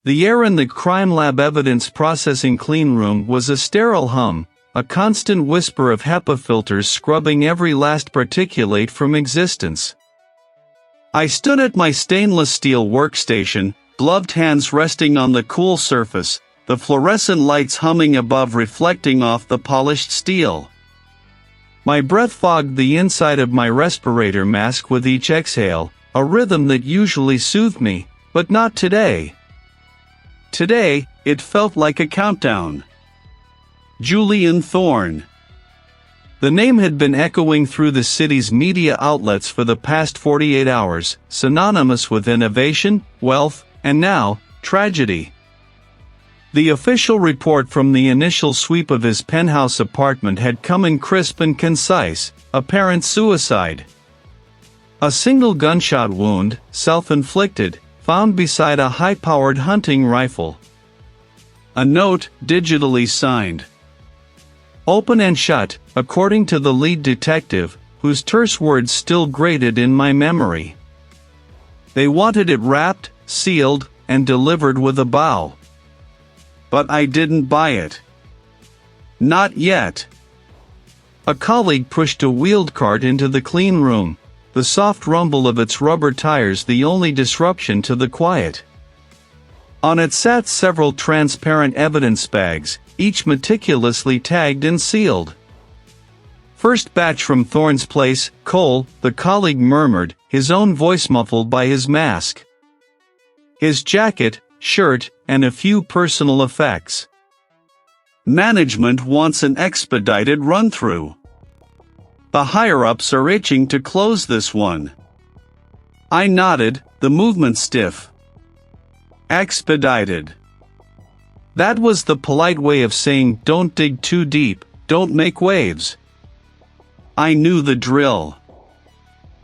The air in the crime lab evidence processing cleanroom was a sterile hum, a constant whisper of HEPA filters scrubbing every last particulate from existence. I stood at my stainless steel workstation, gloved hands resting on the cool surface, the fluorescent lights humming above reflecting off the polished steel. My breath fogged the inside of my respirator mask with each exhale, a rhythm that usually soothed me, but not today. Today, it felt like a countdown. Julian Thorne. The name had been echoing through the city's media outlets for the past 48 hours, synonymous with innovation, wealth, and now, tragedy. The official report from the initial sweep of his penthouse apartment had come in crisp and concise: apparent suicide. A single gunshot wound, self-inflicted, found beside a high-powered hunting rifle. A note, digitally signed. Open and shut, according to the lead detective, whose terse words still grated in my memory. They wanted it wrapped, sealed, and delivered with a bow. But I didn't buy it. Not yet. A colleague pushed a wheeled cart into the clean room, the soft rumble of its rubber tires the only disruption to the quiet. On it sat several transparent evidence bags, each meticulously tagged and sealed. "First batch from Thorne's place, Cole," the colleague murmured, his own voice muffled by his mask. His jacket, shirt, and a few personal effects. "Management wants an expedited run-through. The higher-ups are itching to close this one." I nodded, the movement stiff. Expedited. That was the polite way of saying don't dig too deep, don't make waves. I knew the drill.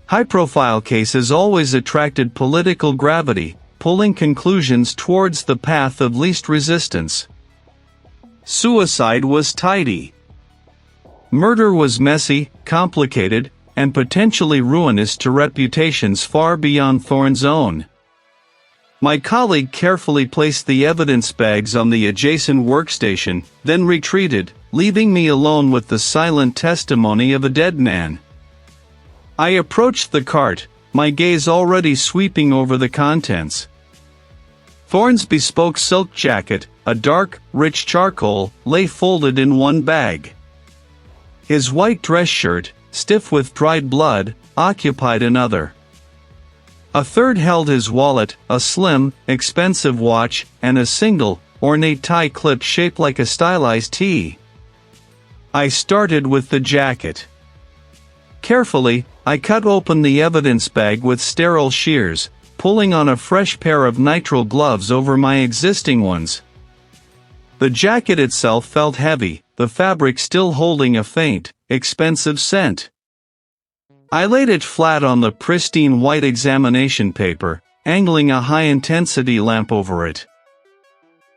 High-profile cases always attracted political gravity, pulling conclusions towards the path of least resistance. Suicide was tidy. Murder was messy, complicated, and potentially ruinous to reputations far beyond Thorne's own. My colleague carefully placed the evidence bags on the adjacent workstation, then retreated, leaving me alone with the silent testimony of a dead man. I approached the cart, my gaze already sweeping over the contents. Thorne's bespoke silk jacket, a dark, rich charcoal, lay folded in one bag. His white dress shirt, stiff with dried blood, occupied another. A third held his wallet, a slim, expensive watch, and a single, ornate tie clip shaped like a stylized T. I started with the jacket. Carefully, I cut open the evidence bag with sterile shears, pulling on a fresh pair of nitrile gloves over my existing ones. The jacket itself felt heavy, the fabric still holding a faint, expensive scent. I laid it flat on the pristine white examination paper, angling a high-intensity lamp over it.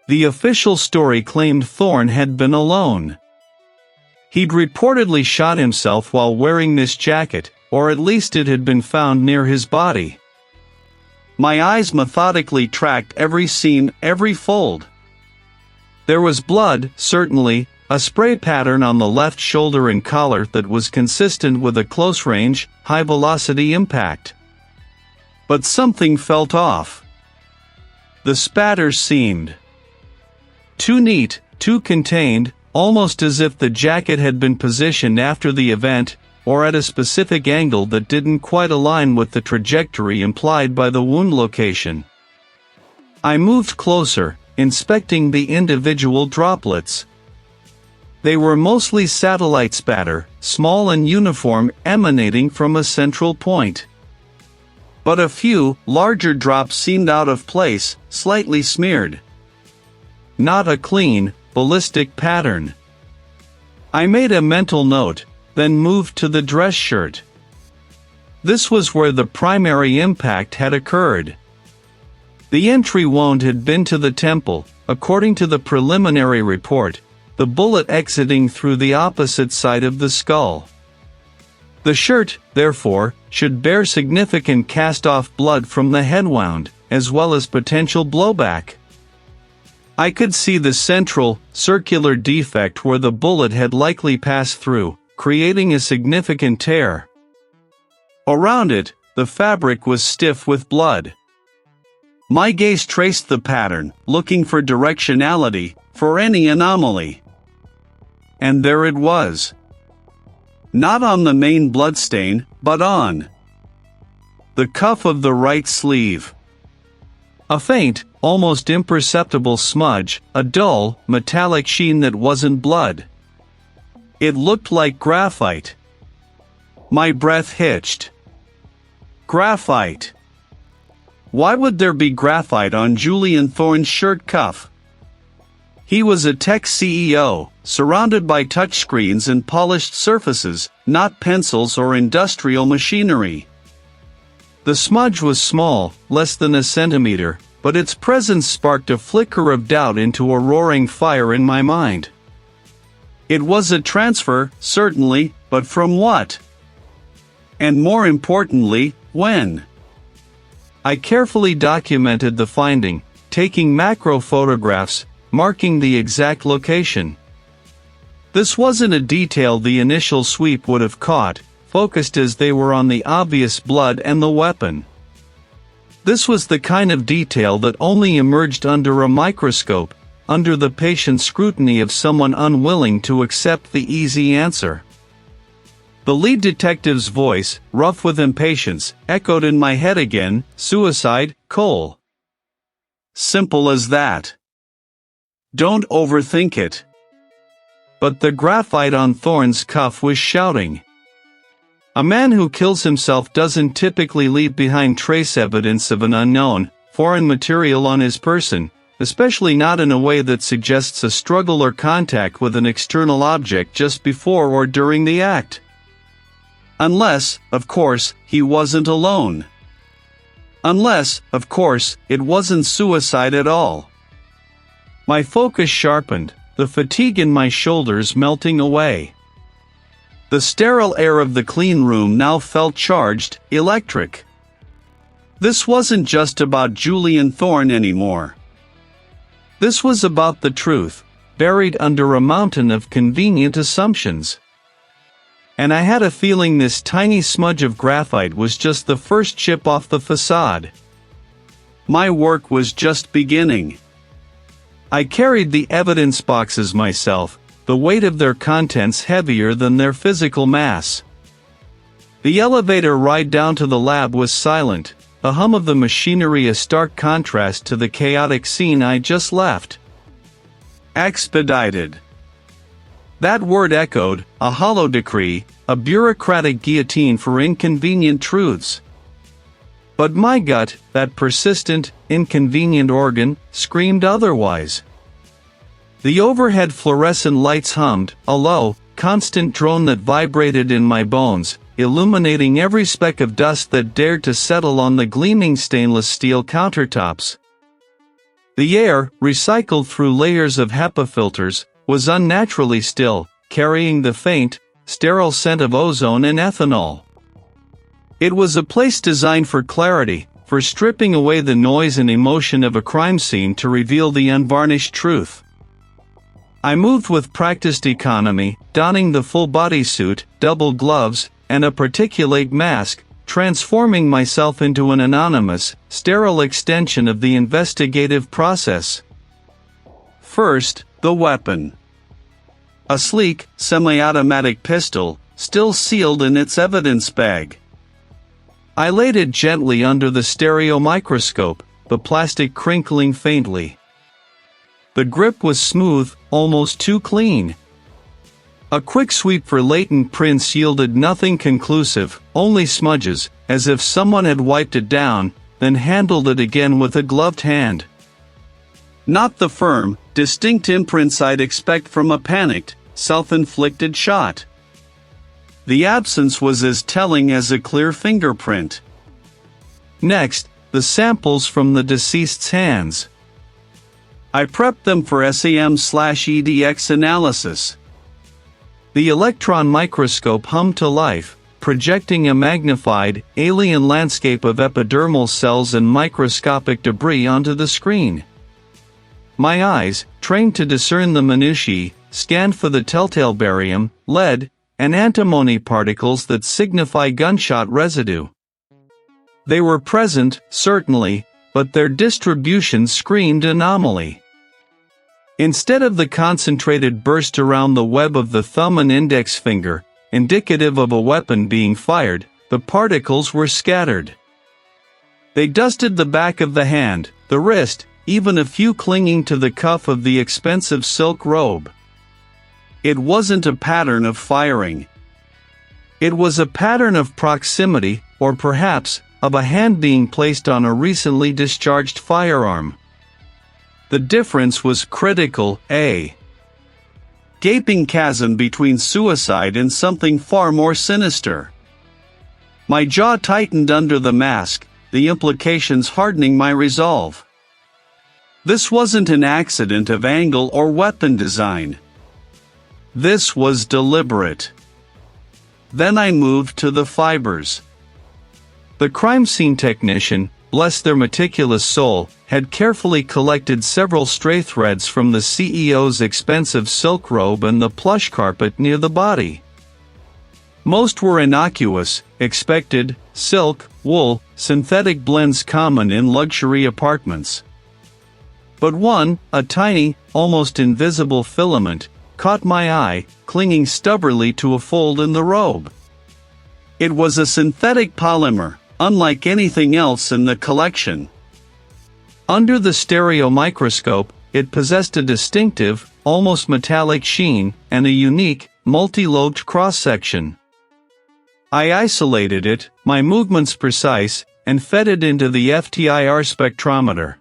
The official story claimed Thorne had been alone. He'd reportedly shot himself while wearing this jacket, or at least it had been found near his body. My eyes methodically tracked every seam, every fold. There was blood, certainly, a spray pattern on the left shoulder and collar that was consistent with a close-range, high-velocity impact. But something felt off. The spatter seemed too neat, too contained, almost as if the jacket had been positioned after the event, or at a specific angle that didn't quite align with the trajectory implied by the wound location. I moved closer, inspecting the individual droplets. They were mostly satellite spatter, small and uniform, emanating from a central point. But a few, larger drops seemed out of place, slightly smeared. Not a clean, ballistic pattern. I made a mental note, then moved to the dress shirt. This was where the primary impact had occurred. The entry wound had been to the temple, according to the preliminary report, the bullet exiting through the opposite side of the skull. The shirt, therefore, should bear significant cast-off blood from the head wound, as well as potential blowback. I could see the central, circular defect where the bullet had likely passed through, creating a significant tear. Around it, the fabric was stiff with blood. My gaze traced the pattern, looking for directionality, for any anomaly. And there it was. Not on the main bloodstain, but on the cuff of the right sleeve. A faint, almost imperceptible smudge, a dull, metallic sheen that wasn't blood. It looked like graphite. My breath hitched. Graphite. Why would there be graphite on Julian Thorne's shirt cuff? He was a tech CEO, surrounded by touchscreens and polished surfaces, not pencils or industrial machinery. The smudge was small, less than a centimeter, but its presence sparked a flicker of doubt into a roaring fire in my mind. It was a transfer, certainly, but from what? And more importantly, when? I carefully documented the finding, taking macro photographs, marking the exact location. This wasn't a detail the initial sweep would have caught, focused as they were on the obvious blood and the weapon. This was the kind of detail that only emerged under a microscope, under the patient scrutiny of someone unwilling to accept the easy answer. The lead detective's voice, rough with impatience, echoed in my head again, "Suicide, Cole. Simple as that. Don't overthink it." But the graphite on Thorne's cuff was shouting. A man who kills himself doesn't typically leave behind trace evidence of an unknown, foreign material on his person, especially not in a way that suggests a struggle or contact with an external object just before or during the act. Unless, of course, he wasn't alone. Unless, of course, it wasn't suicide at all. My focus sharpened, the fatigue in my shoulders melting away. The sterile air of the clean room now felt charged, electric. This wasn't just about Julian Thorne anymore. This was about the truth, buried under a mountain of convenient assumptions. And I had a feeling this tiny smudge of graphite was just the first chip off the facade. My work was just beginning. I carried the evidence boxes myself, the weight of their contents heavier than their physical mass. The elevator ride down to the lab was silent, the hum of the machinery a stark contrast to the chaotic scene I just left. Expedited. That word echoed, a hollow decree, a bureaucratic guillotine for inconvenient truths. But my gut, that persistent, inconvenient organ, screamed otherwise. The overhead fluorescent lights hummed, a low, constant drone that vibrated in my bones, illuminating every speck of dust that dared to settle on the gleaming stainless steel countertops. The air, recycled through layers of HEPA filters, was unnaturally still, carrying the faint, sterile scent of ozone and ethanol. It was a place designed for clarity, for stripping away the noise and emotion of a crime scene to reveal the unvarnished truth. I moved with practiced economy, donning the full bodysuit, double gloves, and a particulate mask, transforming myself into an anonymous, sterile extension of the investigative process. First, the weapon. A sleek, semi-automatic pistol, still sealed in its evidence bag. I laid it gently under the stereo microscope, the plastic crinkling faintly. The grip was smooth, almost too clean. A quick sweep for latent prints yielded nothing conclusive, only smudges, as if someone had wiped it down, then handled it again with a gloved hand. Not the firm, distinct imprints I'd expect from a panicked, self-inflicted shot. The absence was as telling as a clear fingerprint. Next, the samples from the deceased's hands. I prepped them for SAM/EDX analysis. The electron microscope hummed to life, projecting a magnified, alien landscape of epidermal cells and microscopic debris onto the screen. my eyes, trained to discern the minutiae, scanned for the telltale barium, lead, and antimony particles that signify gunshot residue. They were present, certainly, but their distribution screamed anomaly. Instead of the concentrated burst around the web of the thumb and index finger, indicative of a weapon being fired, the particles were scattered. They dusted the back of the hand, the wrist, even a few clinging to the cuff of the expensive silk robe. It wasn't a pattern of firing. It was a pattern of proximity, or perhaps, of a hand being placed on a recently discharged firearm. The difference was critical, a gaping chasm between suicide and something far more sinister. My jaw tightened under the mask, the implications hardening my resolve. This wasn't an accident of angle or weapon design. This was deliberate. Then I moved to the fibers. The crime scene technician, bless their meticulous soul, had carefully collected several stray threads from the CEO's expensive silk robe and the plush carpet near the body. Most were innocuous, expected, silk, wool, synthetic blends common in luxury apartments. But one, a tiny, almost invisible filament, caught my eye, clinging stubbornly to a fold in the robe. It was a synthetic polymer, unlike anything else in the collection. Under the stereo microscope, it possessed a distinctive, almost metallic sheen, and a unique, multi-lobed cross-section. I isolated it, my movements precise, and fed it into the FTIR spectrometer.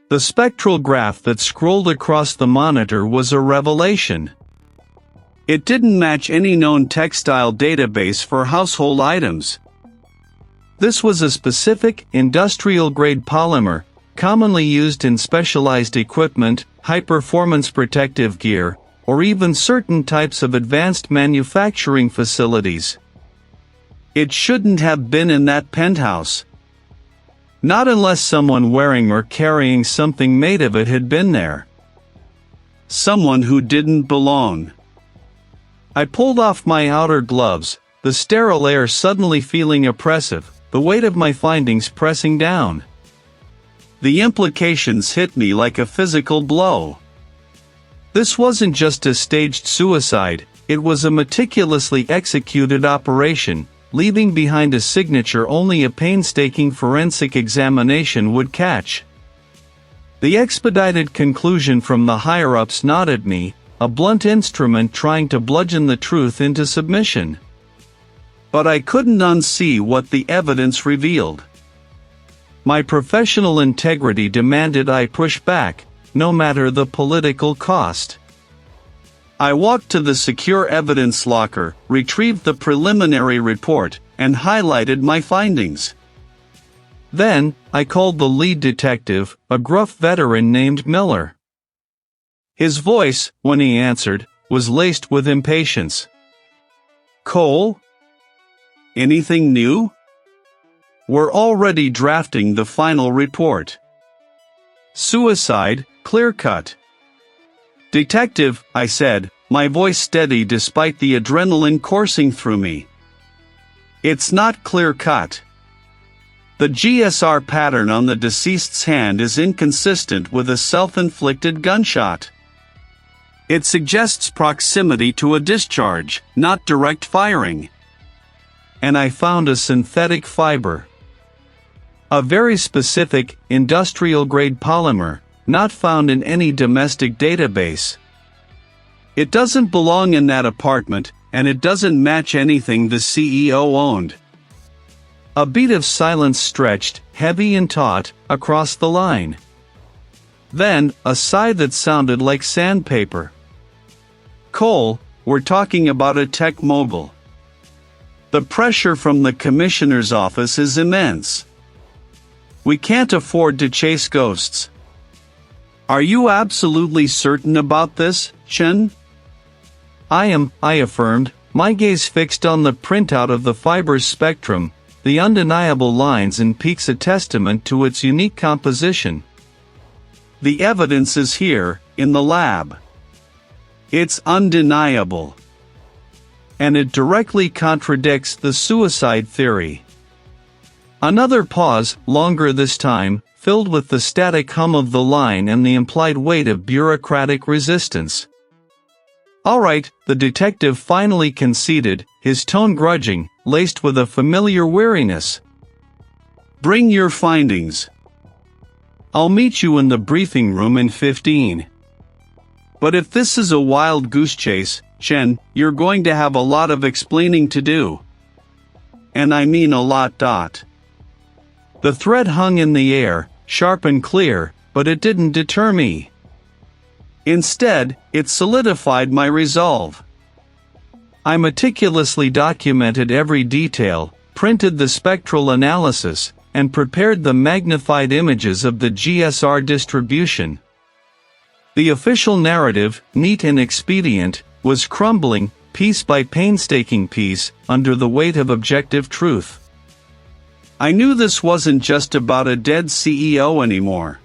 The spectral graph that scrolled across the monitor was a revelation. It didn't match any known textile database for household items. This was a specific, industrial-grade polymer, commonly used in specialized equipment, high-performance protective gear, or even certain types of advanced manufacturing facilities. It shouldn't have been in that penthouse. Not unless someone wearing or carrying something made of it had been there. Someone who didn't belong. I pulled off my outer gloves, the sterile air suddenly feeling oppressive, the weight of my findings pressing down. The implications hit me like a physical blow. This wasn't just a staged suicide, it was a meticulously executed operation, leaving behind a signature only a painstaking forensic examination would catch. The expedited conclusion from the higher-ups nodded me, a blunt instrument trying to bludgeon the truth into submission. But I couldn't unsee what the evidence revealed. My professional integrity demanded I push back, no matter the political cost. I walked to the secure evidence locker, retrieved the preliminary report, and highlighted my findings. Then, I called the lead detective, a gruff veteran named Miller. His voice, when he answered, was laced with impatience. "Cole? Anything new? We're already drafting the final report. Suicide, clear-cut." "Detective," I said, my voice steady despite the adrenaline coursing through me. "It's not clear-cut. The GSR pattern on the deceased's hand is inconsistent with a self-inflicted gunshot. It suggests proximity to a discharge, not direct firing." And I found a synthetic fiber. A very specific, industrial-grade polymer, not found in any domestic database. It doesn't belong in that apartment, and it doesn't match anything the CEO owned. A beat of silence stretched, heavy and taut, across the line. Then, a sigh that sounded like sandpaper. "Cole, we're talking about a tech mogul. The pressure from the commissioner's office is immense. We can't afford to chase ghosts. Are you absolutely certain about this, Chen?" "I am," I affirmed, my gaze fixed on the printout of the fiber's spectrum, the undeniable lines and peaks a testament to its unique composition. The evidence is here, in the lab. It's undeniable. And it directly contradicts the suicide theory. Another pause, longer this time, filled with the static hum of the line and the implied weight of bureaucratic resistance. "All right," the detective finally conceded, his tone grudging, laced with a familiar weariness. "Bring your findings. I'll meet you in the briefing room in 15. But if this is a wild goose chase, Chen, you're going to have a lot of explaining to do. And I mean a lot. The threat hung in the air, sharp and clear, but it didn't deter me. Instead, it solidified my resolve. I meticulously documented every detail, printed the spectral analysis, and prepared the magnified images of the GSR distribution. The official narrative, neat and expedient, was crumbling, piece by painstaking piece, under the weight of objective truth. I knew this wasn't just about a dead CEO anymore.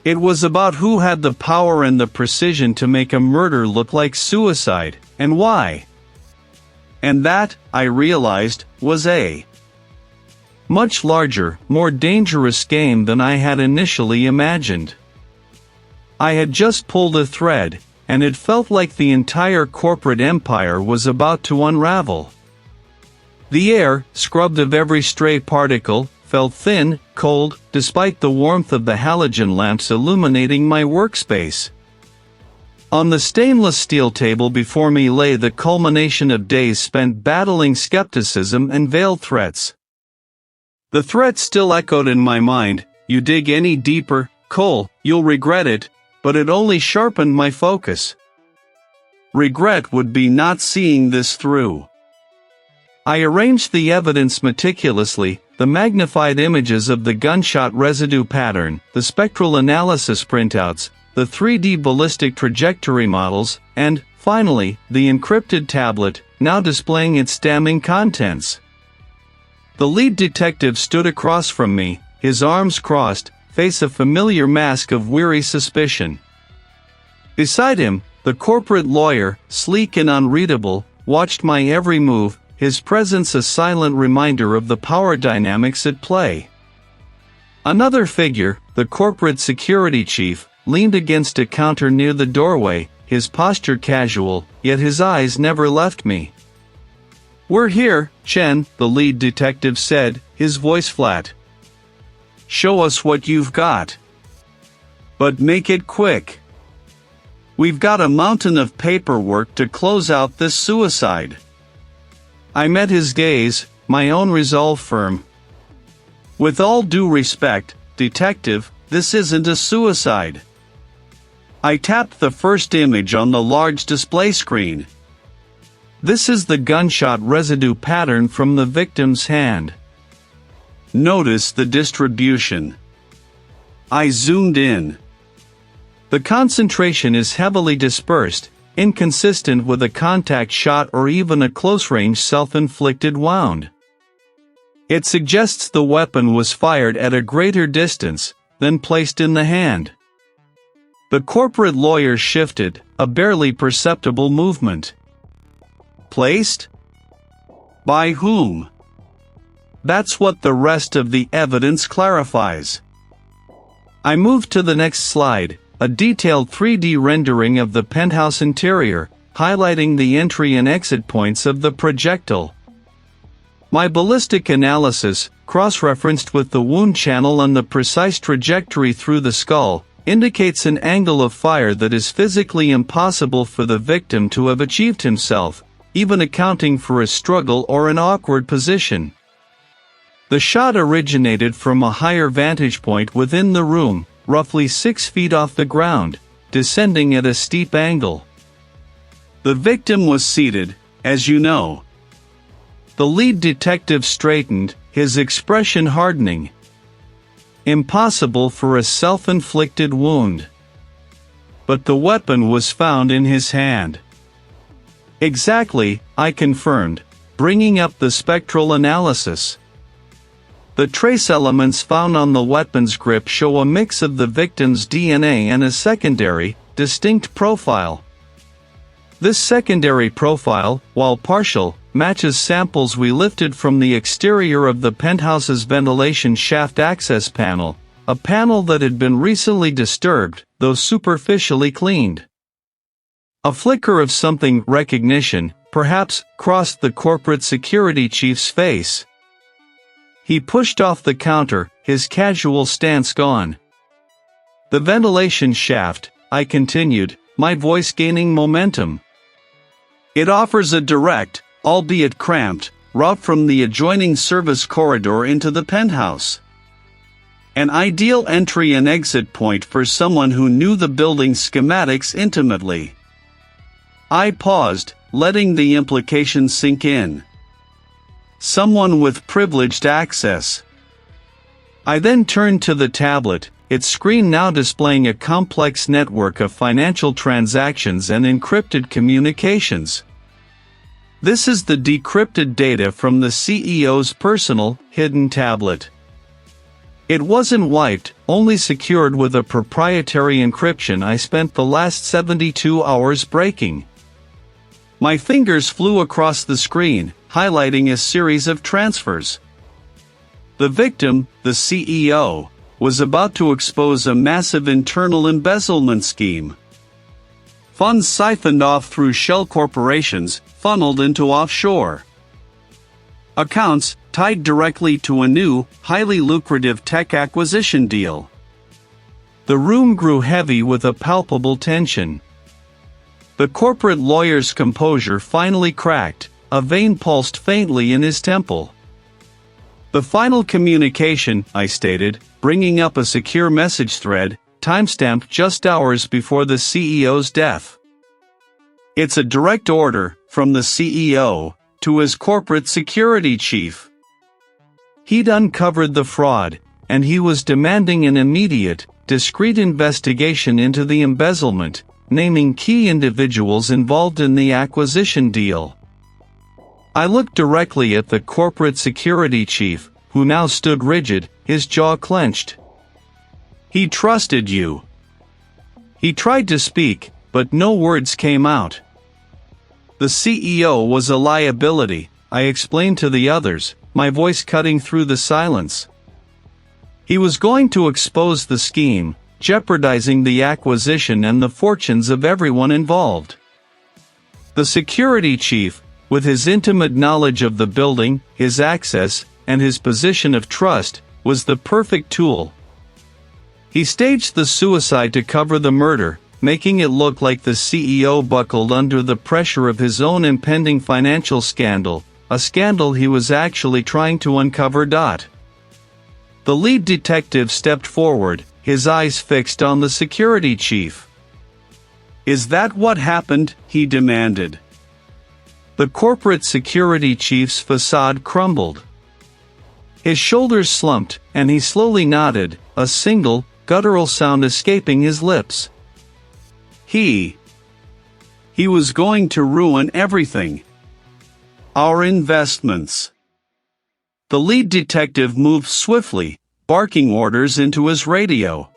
It was about who had the power and the precision to make a murder look like suicide, and why. And that, I realized, was a much larger, more dangerous game than I had initially imagined. I had just pulled a thread, and it felt like the entire corporate empire was about to unravel. The air, scrubbed of every stray particle, felt thin, cold, despite the warmth of the halogen lamps illuminating my workspace. On the stainless steel table before me lay the culmination of days spent battling skepticism and veiled threats. The threat still echoed in my mind, "You dig any deeper, Cole, you'll regret it," but it only sharpened my focus. Regret would be not seeing this through. I arranged the evidence meticulously, the magnified images of the gunshot residue pattern, the spectral analysis printouts, the 3D ballistic trajectory models, and, finally, the encrypted tablet, now displaying its damning contents. The lead detective stood across from me, his arms crossed, face a familiar mask of weary suspicion. Beside him, the corporate lawyer, sleek and unreadable, watched my every move, his presence a silent reminder of the power dynamics at play. Another figure, the corporate security chief, leaned against a counter near the doorway, his posture casual, yet his eyes never left me. "We're here, Chen," the lead detective said, his voice flat. "Show us what you've got. But make it quick. We've got a mountain of paperwork to close out this suicide." I met his gaze, my own resolve firm. "With all due respect, detective, this isn't a suicide." I tapped the first image on the large display screen. "This is the gunshot residue pattern from the victim's hand. Notice the distribution." I zoomed in. The concentration is heavily dispersed, inconsistent with a contact shot or even a close-range self-inflicted wound. It suggests the weapon was fired at a greater distance, then placed in the hand. The corporate lawyer shifted, a barely perceptible movement. Placed? By whom? That's what the rest of the evidence clarifies. I moved to the next slide, a detailed 3D rendering of the penthouse interior, highlighting the entry and exit points of the projectile. My ballistic analysis, cross-referenced with the wound channel and the precise trajectory through the skull, indicates an angle of fire that is physically impossible for the victim to have achieved himself, even accounting for a struggle or an awkward position. The shot originated from a higher vantage point within the room, roughly 6 feet off the ground, descending at a steep angle. The victim was seated, as you know. The lead detective straightened, his expression hardening. Impossible for a self-inflicted wound. But the weapon was found in his hand. Exactly, I confirmed, bringing up the spectral analysis. The trace elements found on the weapon's grip show a mix of the victim's DNA and a secondary, distinct profile. This secondary profile, while partial, matches samples we lifted from the exterior of the penthouse's ventilation shaft access panel, a panel that had been recently disturbed, though superficially cleaned. A flicker of something recognition, perhaps, crossed the corporate security chief's face. He pushed off the counter, his casual stance gone. The ventilation shaft, I continued, my voice gaining momentum. It offers a direct, albeit cramped, route from the adjoining service corridor into the penthouse. An ideal entry and exit point for someone who knew the building's schematics intimately. I paused, letting the implication sink in. Someone with privileged access. I then turned to the tablet, its screen now displaying a complex network of financial transactions and encrypted communications. This is the decrypted data from the CEO's personal, hidden tablet. It wasn't wiped, only secured with a proprietary encryption I spent the last 72 hours breaking. My fingers flew across the screen, highlighting a series of transfers. The victim, the CEO, was about to expose a massive internal embezzlement scheme. Funds siphoned off through shell corporations, funneled into offshore accounts, tied directly to a new, highly lucrative tech acquisition deal. The room grew heavy with a palpable tension. The corporate lawyer's composure finally cracked, a vein pulsed faintly in his temple. The final communication, I stated, bringing up a secure message thread, timestamped just hours before the CEO's death. It's a direct order, from the CEO, to his corporate security chief. He'd uncovered the fraud, and he was demanding an immediate, discreet investigation into the embezzlement, naming key individuals involved in the acquisition deal. I looked directly at the corporate security chief, who now stood rigid, his jaw clenched. He trusted you. He tried to speak, but no words came out. The CEO was a liability, I explained to the others, my voice cutting through the silence. He was going to expose the scheme, jeopardizing the acquisition and the fortunes of everyone involved. The security chief, with his intimate knowledge of the building, his access, and his position of trust, was the perfect tool. He staged the suicide to cover the murder, making it look like the CEO buckled under the pressure of his own impending financial scandal, a scandal he was actually trying to uncover. The lead detective stepped forward, his eyes fixed on the security chief. "Is that what happened?" he demanded. The corporate security chief's facade crumbled. His shoulders slumped, and he slowly nodded, a single, guttural sound escaping his lips. He was going to ruin everything. Our investments. The lead detective moved swiftly, barking orders into his radio.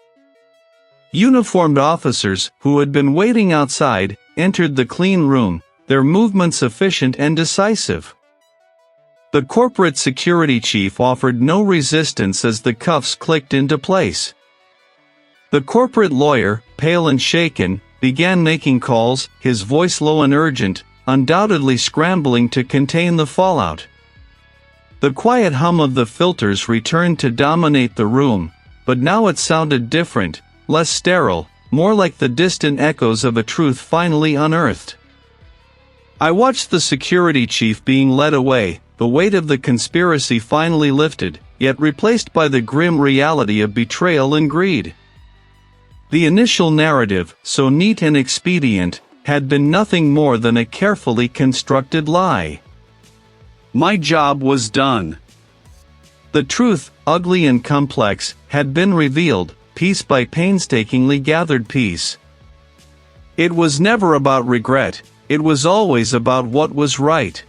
Uniformed officers, who had been waiting outside, entered the clean room, their movements efficient and decisive. The corporate security chief offered no resistance as the cuffs clicked into place. The corporate lawyer, pale and shaken, began making calls, his voice low and urgent, undoubtedly scrambling to contain the fallout. The quiet hum of the filters returned to dominate the room, but now it sounded different, less sterile, more like the distant echoes of a truth finally unearthed. I watched the security chief being led away, the weight of the conspiracy finally lifted, yet replaced by the grim reality of betrayal and greed. The initial narrative, so neat and expedient, had been nothing more than a carefully constructed lie. My job was done. The truth, ugly and complex, had been revealed, piece by painstakingly gathered piece. It was never about regret, it was always about what was right.